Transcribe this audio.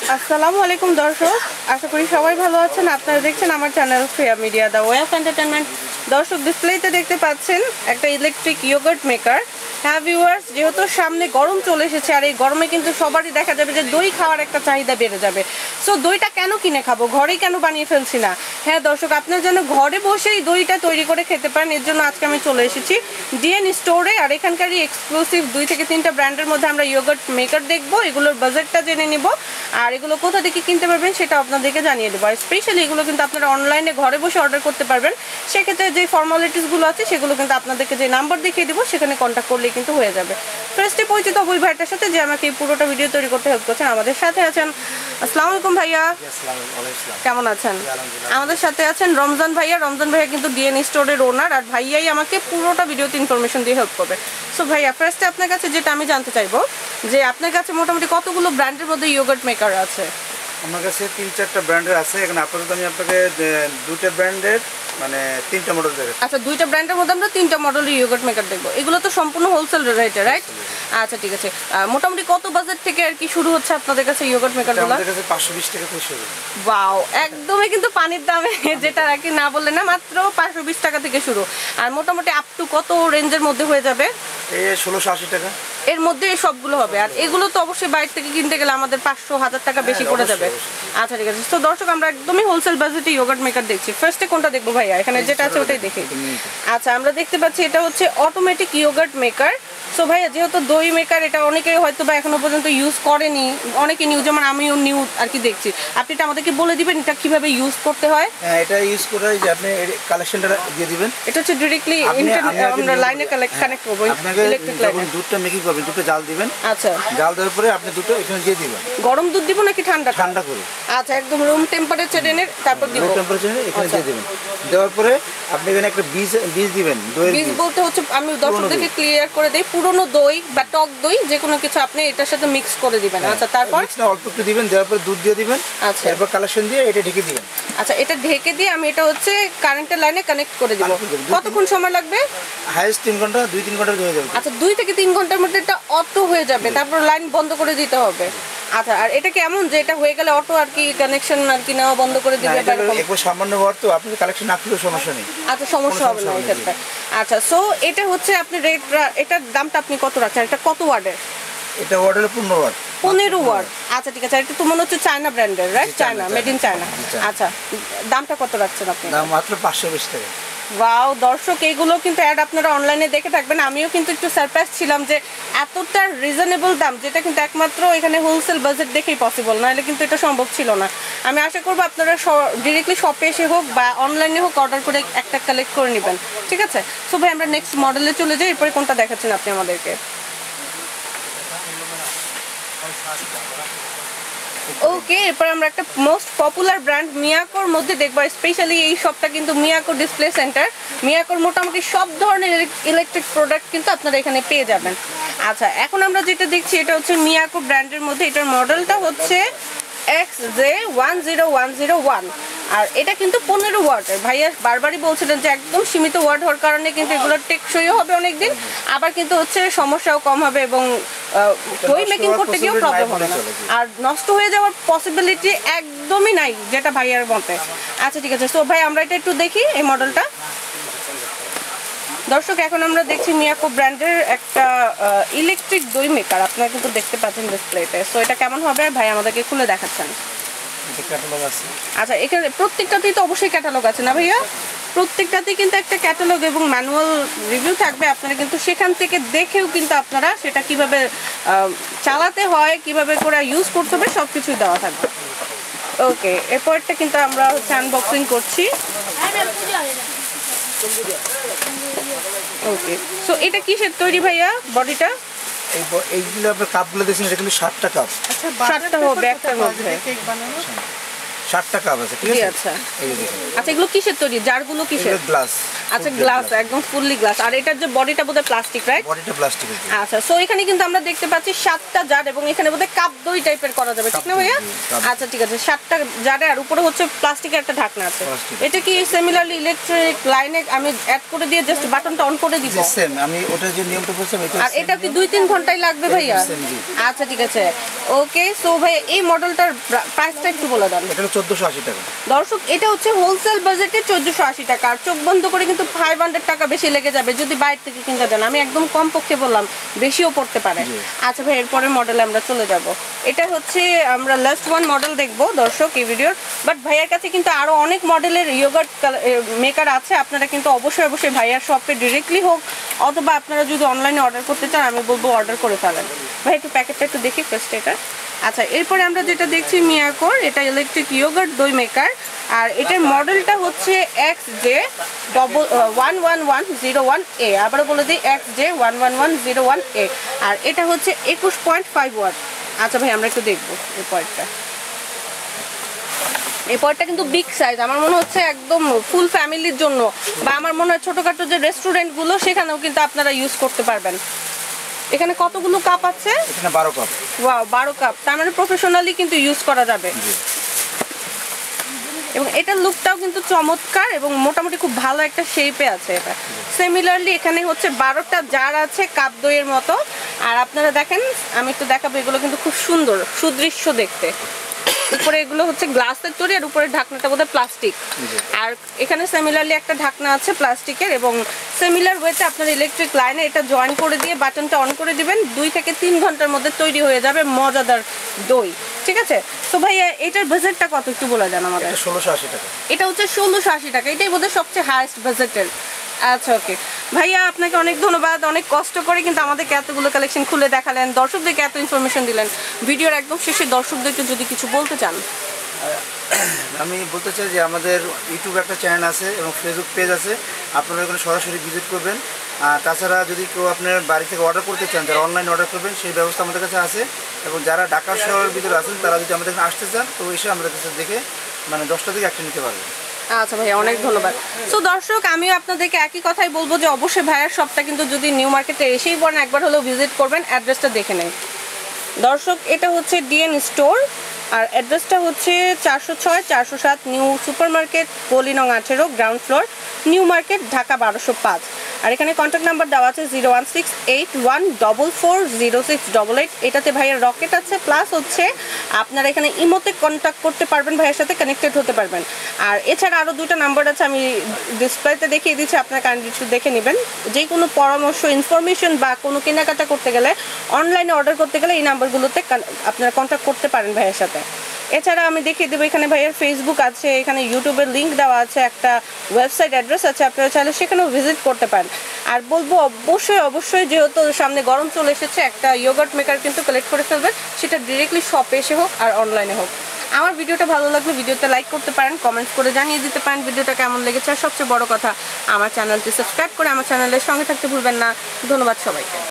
আসসালামু আলাইকুম দর্শক, আশা করি সবাই ভালো আছেন। আপনারা দেখছেন আমার চ্যানেল ফ্রিয়া media the way of entertainment. দর্শক, ডিসপ্লেতে দেখতে পাচ্ছেন একটা ইলেকট্রিক ইয়োগার্ট মেকার। হ্যাঁ ভিউয়ার্স, যেহেতু সামনে গরম চলে এসেছে আর এই গরমে কিন্তু সবারই দেখা যাবে যে দই খাওয়ার একটা চাহিদা বেড়ে যাবে। সো দইটা কেন কিনে খাবো, ঘরেই কেন বানিয়ে ফেলছি না? হ্যাঁ দর্শক, আপনারা যেন ঘরে বসেই দইটা তৈরি করে খেতে পারেন, এর জন্য আজকে আমি চলে এসেছি ডিএন স্টোরে। আর এখানকারই এক্সক্লুসিভ 2 থেকে 3টা ব্র্যান্ডের মধ্যে আমরা ইয়োগার্ট মেকার দেখবো, এগুলোর বাজেটটা জেনে নিব, আর এগুলো কোথা থেকে কিনতে পারবেন সেটা আপনাদেরকে জানিয়ে দেবো। আর স্পেশালি এগুলো কিন্তু আপনারা অনলাইনে ঘরে বসে অর্ডার করতে পারবেন। সেক্ষেত্রে যে ফর্মালিটিসগুলো আছে সেগুলো কিন্তু আপনাদেরকে যে নাম্বার দেখিয়ে দেবো সেখানে কন্ট্যাক্ট করলেই কিন্তু হয়ে যাবে। ফার্স্টে পরিচিত অবুল ভাইটার সাথে, যে আমাকে এই পুরোটা ভিডিও তৈরি করতে হেল্প করছেন। আমাদের সাথে আছেন, আসসালামু আলাইকুম ভাইয়া, কেমন আছেন? আমাদের সাথে আছেন রমজান ভাইয়া। রমজান ভাইয়া কিন্তু ডিএন স্টোরের ওনার, আর ভাইয়াই আমাকে পুরোটা ভিডিওতে ইনফরমেশন দিয়ে হেল্প করবে। সো ভাইয়া, ফার্স্টে আপনার কাছে যেটা আমি জানতে চাইবো যে আপনার কাছে মোটামুটি কতগুলো ব্র্যান্ডের মধ্যে ইয়োগার্ট মেকার আছে? আমার কাছে 3-4টা ব্র্যান্ডের আছে। এখানে আপাতত আমি আপনাকে 2টা ব্র্যান্ডের মানে 3টা মডেল দেখাচ্ছি। আচ্ছা, 2টা ব্র্যান্ডের মধ্যে আমরা 3টা মডেলের ইয়োগার্ট মেকার দেখবো। এগুলো তো সম্পূর্ণ হোলসেল রেটে, রাইট? আচ্ছা ঠিক আছে। মোটামুটি কত বাজেট থেকে আর কি শুরু হচ্ছে আপনাদের কাছে ইয়োগার্ট মেকারগুলো? আমাদের কাছে 520 টাকা থেকে শুরু। ওয়াও, একদমই কিন্তু পানির দামে, যেটা আর কি না বললে না, মাত্র 520 টাকা থেকে শুরু। আর মোটামুটি আপ টু কত রেঞ্জের মধ্যে হয়ে যাবে? এই 1680 টাকা এর মধ্যে সবগুলো হবে। আর এগুলো তো অবশ্যই বাইরে থেকে কিনতে গেলে আমাদের 500-1000 টাকা বেশি পড়ে যাবে। আচ্ছা ঠিক আছে। তো দর্শক, আমরা একদমই হোলসেল বাজেটে ইয়োগার্ট মেকার দেখছি। ফার্স্টে কোনটা দেখবো ভাইয়া? এখানে যেটা আছে ওটাই দেখি। আচ্ছা, আমরা দেখতে পাচ্ছি এটা হচ্ছে অটোমেটিক ইয়োগার্ট মেকার। সো ভাইয়া, যেহেতু দই মেকার, এটা অনেকেই হয়তো বা এখনো পর্যন্ত ইউজ করেনি, অনেকে নিউ, যেমন আমিও নিউ আর কি দেখছি। আপনি এটা আমাদেরকে বলে দিবেন এটা কিভাবে ইউজ করতে হয়? হ্যাঁ, এটা ইউজ করে যে আপনি কালেকশনটা দিয়ে দিবেন। এটা হচ্ছে ডাইরেক্টলি আমরা লাইনে কানেক্ট করব। ইলেকট্রিক লাইন দুধটা মেকিং করবেন, দুধটা জাল দিবেন। আচ্ছা, জাল দেওয়ার পরে আপনি দুধটা এখানে দিয়ে দিবেন। গরম দুধ দিব নাকি ঠান্ডা? ঠান্ডা করে। আচ্ছা, একদম রুম টেম্পারেচার এনে তারপর দিব। রুম টেম্পারেচারে এখানে দিয়ে দিবেন। দেওয়ার পরে আপনি এখানে একটা বীজ দিবেন। দইয়ের বীজ বলতে হচ্ছে, আমি দর্শকদেরকে ক্লিয়ার করে দেই, পুরনো দই বা টক দই যে কোনো কিছু আপনি এটার সাথে মিক্স করে দিবেন। আচ্ছা, তারপর মিক্সটা অল্প একটু দিবেন, দেওয়ার পরে দুধ দিয়ে দিবেন। আচ্ছা, এরপর কালেকশন দিয়ে এটা ঢেকে দিবেন। আচ্ছা, এটা ঢেকে দিয়ে আমি এটা হচ্ছে কারেন্টের লাইনে কানেক্ট করে দিব। কতক্ষণ সময় লাগবে? হাইস্ট 3 ঘন্টা, 2-3 ঘন্টা হয়ে যাবে। আচ্ছা, 2 থেকে 3 ঘন্টার মধ্যে এটা অটো হয়ে যাবে, তারপর লাইন বন্ধ করে দিতে হবে। আচ্ছা, আর এটা কেমন যে এটা হয়ে গেলে অটো আর কি কানেকশন আর কি নেওয়া বন্ধ করে দিবে? একবার সামান্য ওয়াট তো আপনি কালেকশন না করলেও সমস্যা নেই। আচ্ছা, সমস্যা হবে না এই ক্ষেত্রে। আচ্ছা, সো এটা হচ্ছে আপনি রেট, এটার দামটা আপনি কত রাখছেন? এটা কত ওয়াটের? এটা ওয়াট হলো 15 ওয়াট। 15 ওয়াট। আচ্ছা ঠিক আছে। এটা তো মনে হচ্ছে চায়না ব্র্যান্ডের, right? China, made in China. আচ্ছা, দামটা কত রাখছেন আপনি? দাম মাত্র 520 টাকা। ওয়াও দর্শক, এইগুলো কিন্তু অ্যাড আপনারা অনলাইনে দেখে থাকবেন। আমিও কিন্তু একটু সারপ্রাইজ ছিলাম যে এতটা রিজনেবল দাম, যেটা কিন্তু একমাত্র এখানে হোলসেল বাজেট দেখেই পসিবল, নাহলে কিন্তু এটা সম্ভব ছিল না। আমি আশা করবো আপনারা ডিরেক্টলি শপে এসে হোক বা অনলাইনে হোক অর্ডার করে একটা কালেক্ট করে নেবেন, ঠিক আছে? সো ভাই, আমরা নেক্সট মডেলে চলে যাই। এরপরে কোনটা দেখাচ্ছেন আপনি আমাদেরকে? ওকে, এরপর আমরা একটা মোস্ট পপুলার ব্র্যান্ড মিয়াকোর মধ্যে দেখবো। স্পেশালি এই শপটা কিন্তু মিয়াকো ডিসপ্লে সেন্টার। মিয়াকোর মোটামুটি সব ধরনের ইলেকট্রিক প্রোডাক্ট কিন্তু আপনারা এখানে পেয়ে যাবেন। আচ্ছা, এখন আমরা যেটা দেখছি এটা হচ্ছে মিয়াকো ব্র্যান্ডের মধ্যে, এটার মডেলটা হচ্ছে XJ10101। আর এটা কিন্তু 15 ওয়াটের। ভাইয়া বারবারই বলছিলেন যে একদম সীমিত ওয়াট হওয়ার কারণে কিন্তু এগুলো টেকসইও হবে অনেকদিন, আবার কিন্তু হচ্ছে সমস্যাও কম হবে এবং দই মেকিং করতে গিয়েও প্রবলেম হবে না, আর নষ্ট হয়ে যাওয়ার পসিবিলিটি একদমই নাই, যেটা ভাইয়ার মতে। আচ্ছা ঠিক আছে। সো ভাই, আমরা এটা একটু দেখি এই মডেলটা। দর্শক, এখন আমরা দেখছি মিয়াকো ব্র্যান্ডের একটা ইলেকট্রিক দই মেকার, আপনারা কিন্তু দেখতে পাচ্ছেন ডিসপ্লেতে। সো এটা কেমন হবে ভাই আমাদেরকে খুলে দেখাচ্ছেন? আচ্ছা, এখানে প্রত্যেকটাতেই তো অবশ্যই ক্যাটালগ আছে না ভাইয়া? প্রত্যেকটাতেই কিন্তু একটা ক্যাটালগ এবং ম্যানুয়াল রিভিউ থাকবে। আপনারা কিন্তু সেখান থেকে দেখেও কিন্তু আপনারা সেটা কিভাবে চালাতে হয়, কিভাবে করে ইউজ করতে হবে, সব কিছুই দেওয়া থাকবে। ওকে, এরপরটা কিন্তু আমরা হচ্ছে আনবক্সিং করছি। ওকে, সো এটা কিসের তৈরি ভাইয়া বডিটা? এইগুলো আপনার কাপগুলো দেখছেন, এটা কিন্তু 7টা কাপ। আচ্ছা, 7টা হবে একটার মধ্যে। 60টা কাপ আছে, ঠিক জি আছে? আচ্ছা এই যে দেখুন, আচ্ছা, এগুলো কিসের তৈরি? জারগুলো কিসের? এটা গ্লাস। আচ্ছা গ্লাস, একদম ফুললি গ্লাস। আর এটার যে বডিটা বোধহয় প্লাস্টিক, রাইট? বডিটা প্লাস্টিকের। আচ্ছা, সো এখানে কিন্তু আমরা দেখতে পাচ্ছি 7টা জার এবং এখানে বোধহয় কাপ দই টাইপের করা যাবে, ঠিক না ভাইয়া? আচ্ছা ঠিক আছে, 7টা জারে আর উপরে হচ্ছে প্লাস্টিকের একটা ঢাকনা আছে। এটা কি সিমিলারলি ইলেকট্রিক লাইনে আমি অ্যাড করে দিয়ে জাস্ট বাটনটা অন করে দিব? সেম, আমি ওটা যে নিয়মটা বলছিলাম এটা। আর এটা কি 2-3 ঘন্টায় লাগবে ভাইয়া? আচ্ছা ঠিক আছে, ওকে। সো ভাই এই মডেলটার প্রাইসটা একটু বলে দেন। এটা হলো 1480 টাকা। দর্শক, এটা হচ্ছে হোলসেল বাজেটে 1480 টাকা। আর চোখ বন্ধ করে কিন্তু 500 টাকা বেশি লেগে যাবে যদি বাইরে থেকে কিনতে দেন। আমি একদম কম পক্ষে বললাম, বেশিও পড়তে পারে। আচ্ছা ভাই, এরপরের মডেলে আমরা চলে যাব। এটা হচ্ছে আমরা লাস্ট ওয়ান মডেল দেখবো দর্শক এই ভিডিওর। বাট ভাইয়ার কাছে কিন্তু আরো অনেক মডেলের ইয়োগার্ট মেকার আছে। আপনারা কিন্তু অবশ্যই অবশ্যই ভাইয়ার শপে ডিরেক্টলি হোক অথবা আপনারা যদি অনলাইনে অর্ডার করতে চান, আমি বলবো অর্ডার করে ফেলেন। ভাই একটু প্যাকেটটা একটু দেখি ফার্স্ট এটা। আচ্ছা, এরপরে আমরা যেটা দেখছি মিয়াকোর, এটা ইলেকট্রিক ইয়োগার্ট দই মেকার। আর এটার মডেলটা হচ্ছে XJ11101A। আবারও বলে দিই, XJ11101A। আর এটা হচ্ছে 21.5 ওয়াট। আচ্ছা ভাই, আমরা একটু দেখবো এই পয়েন্টটা। এই পয়েন্টটা কিন্তু বিগ সাইজ, আমার মনে হচ্ছে একদম ফুল ফ্যামিলির জন্য, বা আমার মনে হয় ছোটোখাটো যে রেস্টুরেন্টগুলো সেখানেও কিন্তু আপনারা ইউজ করতে পারবেন। এখানে কতগুলো কাপ আছে? এখানে 12 কাপ। ওয়াও, 12 কাপ, তার মানে প্রফেশনালি কিন্তু ইউজ করা যাবে। এবং এটার লুকটাও কিন্তু চমৎকার এবং মোটামুটি খুব ভালো একটা শেপে আছে। এটা সিমিলারলি এখানে হচ্ছে 12টা জার আছে কাপ দইয়ের মতো। আর আপনারা দেখেন, আমি একটু দেখাবো, এগুলো কিন্তু খুব সুন্দর সুদৃশ্য দেখতে। উপরে এগুলো হচ্ছে গ্লাসের তৈরি আর উপরে ঢাকনাটা বোধহয় প্লাস্টিক। আর এখানে সিমিলারলি একটা ঢাকনা আছে প্লাস্টিকের এবং সিমিলার ওয়েতে আপনার ইলেকট্রিক লাইনে এটা জয়েন করে দিয়ে বাটনটা অন করে দিবেন। 2 থেকে 3 ঘন্টার মধ্যে তৈরি হয়ে যাবে মজাদার দই, ঠিক আছে? তো ভাইয়া এটার বাজেটটা কত একটু বলে দেন আমাদের। 1680 টাকা। এটা হচ্ছে 1680 টাকা, এটাই বোধহয় সবচেয়ে হাইয়েস্ট বাজেটের। আচ্ছা ওকে ভাইয়া, আপনাকে অনেক ধন্যবাদ। অনেক কষ্ট করে কিন্তু আমাদেরকে এতগুলো কালেকশন খুলে দেখালেন, দর্শকদেরকে এত ইনফরমেশন দিলেন। ভিডিওর একদম শেষে দর্শকদেরকে যদি কিছু বলতে চান। আমি বলতে চাই যে আমাদের ইউটিউবে একটা চ্যানেল আছে এবং ফেসবুক পেজ আছে, আপনারা ওখানে সরাসরি ভিজিট করবেন। তাছাড়া যদি কেউ আপনার বাড়ি থেকে অর্ডার করতে চান, যারা অনলাইন অর্ডার করবেন সেই ব্যবস্থা আমাদের কাছে আছে। এবং যারা ঢাকা শহরের ভিতরে আছেন তারা যদি আমাদের এখানে আসতে চান, তো এসে আমাদের কাছে দেখে মানে 10টা থেকে একটা নিতে পারবেন। আচ্ছা ভাইয়া, অনেক ধন্যবাদ। সো দর্শক, আমিও আপনাদেরকে একই কথাই বলবো যে অবশ্যই ভাইয়ার শপটা কিন্তু যদি নিউ মার্কেটে এসেই পড়েন, একবার হলেও ভিজিট করবেন, অ্যাড্রেসটা দেখে নেন। দর্শক, এটা হচ্ছে ডিএন স্টোর আর অ্যাড্রেসটা হচ্ছে 406-407 নিউ সুপার মার্কেট, গলি নং 18, ground floor, new market, Dhaka 1205। আর এখানে কন্ট্যাক্ট নাম্বার দেওয়া আছে 01681440688। এটাতে ভাইয়ের রকেট আছে, প্লাস হচ্ছে আপনারা এখানে ইমোতে কন্ট্যাক্ট করতে পারবেন, ভাইয়ের সাথে কানেক্টেড হতে পারবেন। আর এছাড়া আরও 2টা নাম্বার আছে, আমি ডিসপ্লেতে দেখিয়ে দিচ্ছি, আপনারা কাইন্ডলি একটু দেখে নেবেন। যে কোনো পরামর্শ, ইনফরমেশন বা কোনো কেনাকাটা করতে গেলে, অনলাইনে অর্ডার করতে গেলে এই নাম্বারগুলোতে আপনারা কন্ট্যাক্ট করতে পারেন ভাইয়ের সাথে। এছাড়া আমি দেখিয়ে দেবো, এখানে ভাইয়ের ফেসবুক আছে, এখানে ইউটিউবের লিঙ্ক দেওয়া আছে, একটা ওয়েবসাইট অ্যাড্রেস আছে, আপনারা চাইলে সেখানেও ভিজিট করতে পারেন। আর বলবো অবশ্যই অবশ্যই, যেহেতু সামনে গরম চলে এসেছে, একটা ইয়োগার্ট মেকার কিন্তু কালেক্ট করে ফেলবেন, সেটা ডিরেক্টলি শপে এসে হোক আর অনলাইনে হোক। আমার ভিডিওটা ভালো লাগলে ভিডিওতে লাইক করতে পারেন, কমেন্টস করে জানিয়ে দিতে পারেন ভিডিওটা কেমন লেগেছে। আর সবচেয়ে বড় কথা, আমার চ্যানেলটি সাবস্ক্রাইব করে আমার চ্যানেলের সঙ্গে থাকতে ভুলবেন না। ধন্যবাদ সবাইকে।